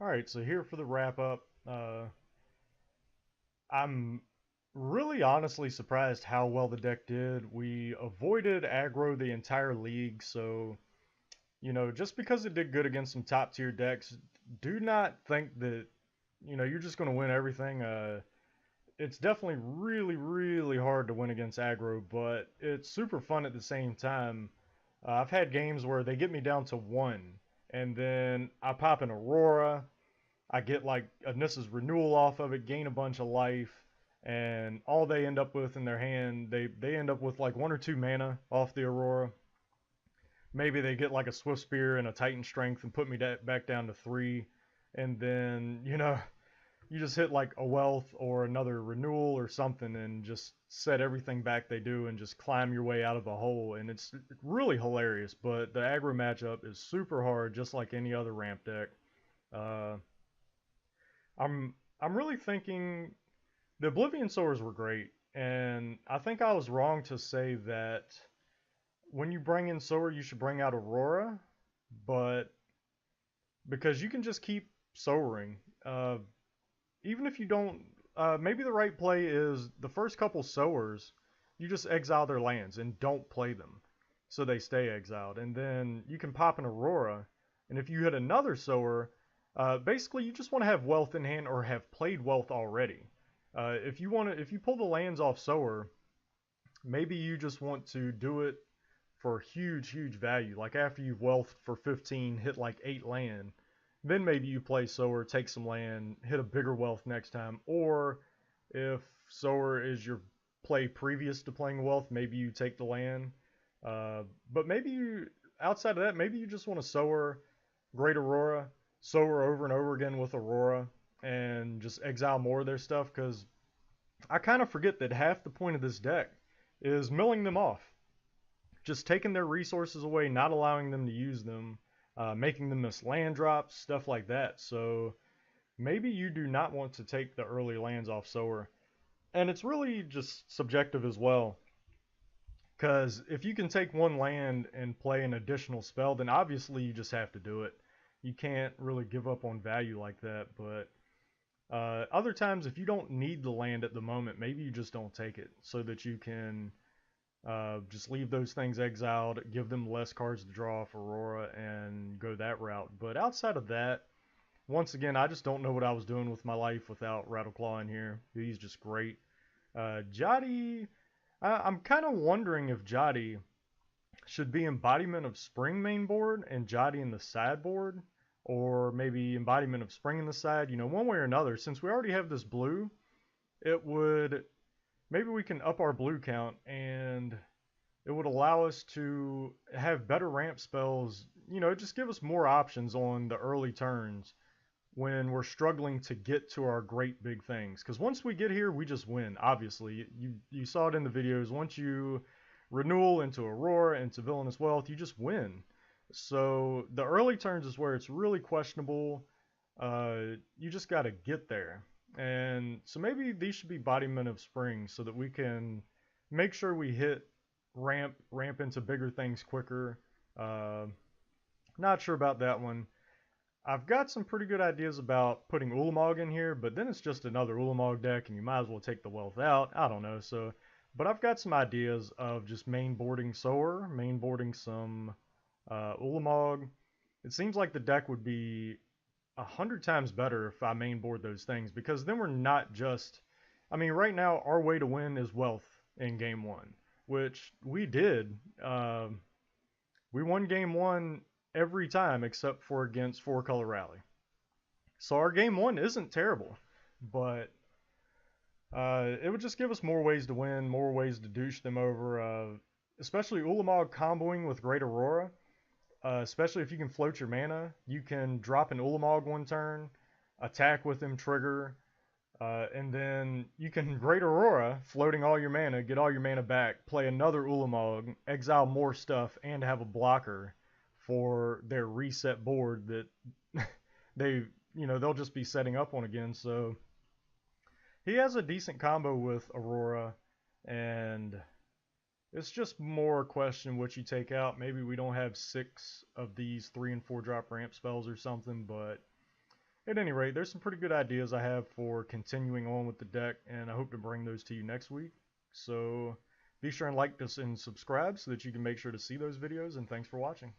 Alright, so here for the wrap up. I'm really honestly surprised how well the deck did. We avoided aggro the entire league, so, just because it did good against some top tier decks, do not think that, you're just going to win everything. It's definitely really, really hard to win against aggro, but it's super fun at the same time. I've had games where they get me down to one, and then I pop an Aurora. I get like a Nissa's Renewal off of it, gain a bunch of life, and all they end up with in their hand, they end up with like one or two mana off the Aurora. Maybe they get like a Swift Spear and a Titan Strength and put me back down to three, and then you just hit like a Wealth or another Renewal or something and just set everything back they do and just climb your way out of the hole, and it's really hilarious. But the aggro matchup is super hard, just like any other ramp deck. Uh, I'm really thinking the Oblivion Swords were great, and I think I was wrong to say that when you bring in Sower, you should bring out Aurora, but because you can just keep Sowering, even if you don't. Maybe the right play is the first couple Sowers, you just exile their lands and don't play them, so they stay exiled, and then you can pop an Aurora, and if you hit another Sower, basically you just want to have Wealth in hand or have played Wealth already. If you pull the lands off Sower, maybe you just want to do it for huge, huge value. Like after you've Wealth for 15, hit like 8 land, then maybe you play Sower, take some land, hit a bigger Wealth next time. Or if Sower is your play previous to playing Wealth, maybe you take the land. But maybe outside of that, maybe you just want to Sower Great Aurora, Sower over and over again with Aurora, and just exile more of their stuff, because I kind of forget that half the point of this deck is milling them off. Just taking their resources away, not allowing them to use them, making them miss land drops, stuff like that. So maybe you do not want to take the early lands off Sower. And it's really just subjective as well. Because if you can take one land and play an additional spell, then obviously you just have to do it. You can't really give up on value like that. But other times, if you don't need the land at the moment, maybe you just don't take it so that you can just leave those things exiled, give them less cards to draw off Aurora, and go that route. But outside of that, once again, I just don't know what I was doing with my life without Rattleclaw in here. He's just great. Jotty, I'm kind of wondering if Jotty should be embodiment of Spring main board and Jotty in the sideboard, or maybe embodiment of Spring in the side. One way or another. Since we already have this blue, it would maybe we can up our blue count, and it would allow us to have better ramp spells. Just give us more options on the early turns when we're struggling to get to our great big things. Because once we get here, we just win. Obviously, you saw it in the videos. Once you renewal into Aurora, into Villainous Wealth, you just win. So the early turns is where it's really questionable. You just got to get there. And so maybe these should be Embodiment of Spring so that we can make sure we hit ramp into bigger things quicker. Uh, Not sure about that one. I've got some pretty good ideas about putting Ulamog in here, but then it's just another Ulamog deck, and you might as well take the Wealth out. I don't know. But I've got some ideas of just main boarding Sower, main boarding some Ulamog. It seems like the deck would be 100 times better if I main board those things, because then we're not just. I mean, right now our way to win is Wealth in game one, which we did. We won game one every time except for against Four Color Rally. So our game one isn't terrible, but it would just give us more ways to win, more ways to douche them over. Especially Ulamog comboing with Great Aurora. Especially if you can float your mana, you can drop an Ulamog one turn, attack with him, trigger, and then you can Great Aurora, floating all your mana, get all your mana back, play another Ulamog, exile more stuff, and have a blocker for their reset board that they'll just be setting up on again. So he has a decent combo with Aurora, and it's just more a question what you take out. Maybe we don't have 6 of these 3 and 4 drop ramp spells or something, but At any rate, there's some pretty good ideas I have for continuing on with the deck, and I hope to bring those to you next week. So be sure and like this and subscribe so that you can make sure to see those videos, and thanks for watching.